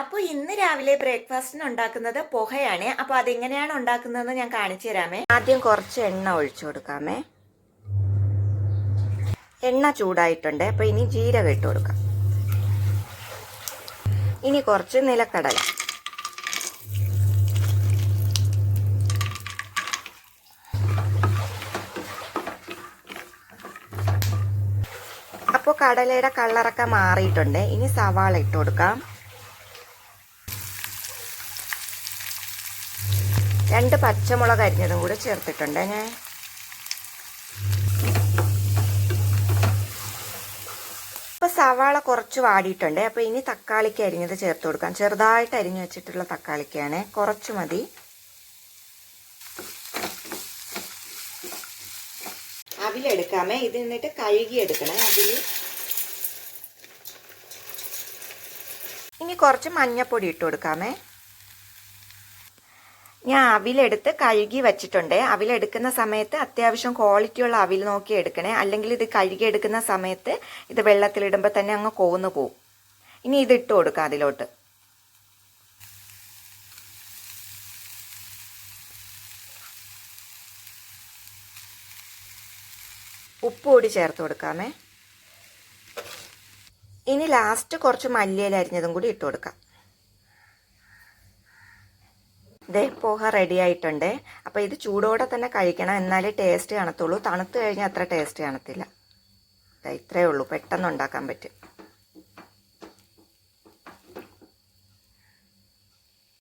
അപ്പോൾ ഇന്ന് രാവിലെ ബ്രേക്ക്ഫാസ്റ്റിന് ഉണ്ടാക്കുന്നത് പോഹയാണ്. അപ്പോൾ അതെങ്ങനെയാണ് ഉണ്ടാക്കുന്നതെന്ന് ഞാൻ കാണിച്ചു തരാമേ. ആദ്യം കുറച്ച് എണ്ണ ഒഴിച്ചു കൊടുക്കാമേ. എണ്ണ ചൂടായിട്ടുണ്ട്. അപ്പോൾ ഇനി ജീരകം ഇട്ട് കൊടുക്കാം. ഇനി കുറച്ച് നിലക്കടല, അപ്പോൾ കടലയുടെ കളറൊക്കെ മാറിയിട്ടുണ്ട്. ഇനി സവാള ഇട്ട് കൊടുക്കാം. 2 പച്ചമുളക് അരിഞ്ഞതും കൂടെ ചേർത്തിട്ടുണ്ട് ഞാൻ. അപ്പോൾ സവാള കുറച്ച് വാടിയിട്ടുണ്ട്. അപ്പോൾ ഇനി തക്കാളിക്ക് അരിഞ്ഞത് ചേർത്ത് കൊടുക്കാം. ചെറുതായിട്ട് അരിഞ്ഞു വെച്ചിട്ടുള്ള തക്കാളിക്കാണ്, കുറച്ച് മതി. അവിലെടുക്കാമേ. ഇത് എന്നിട്ട് കഴുകി എടുക്കണേ അവിൽ. ഇനി കുറച്ച് മഞ്ഞപ്പൊടി ഇട്ട് കൊടുക്കാമേ. ഞാൻ അവിലെടുത്ത് കഴുകി വെച്ചിട്ടുണ്ട്. അവിലെടുക്കുന്ന സമയത്ത് അത്യാവശ്യം ക്വാളിറ്റിയുള്ള അവിൽ നോക്കി എടുക്കണേ, അല്ലെങ്കിൽ ഇത് കഴുകി എടുക്കുന്ന സമയത്ത് ഇത് വെള്ളത്തിലിടുമ്പോൾ തന്നെ അങ്ങ് കോന്ന് പോവും. ഇനി ഇതിട്ട് കൊടുക്കാം അതിലോട്ട്. ഉപ്പ് കൂടി ചേർത്ത് കൊടുക്കാമേ. ഇനി ലാസ്റ്റ് കുറച്ച് മല്ലിയില അരിഞ്ഞതും കൂടി ഇട്ട് കൊടുക്കാം. ദേ പോഹ റെഡി ആയിട്ടുണ്ട്. അപ്പോൾ ഇത് ചൂടോടെ തന്നെ കഴിക്കണം, എന്നാലേ ടേസ്റ്റ് കാണത്തുള്ളൂ. തണുത്ത് കഴിഞ്ഞാൽ അത്ര ടേസ്റ്റ് കാണത്തില്ല. ഇത്രയേ ഉള്ളൂ, പെട്ടെന്ന് ഉണ്ടാക്കാൻ പറ്റും.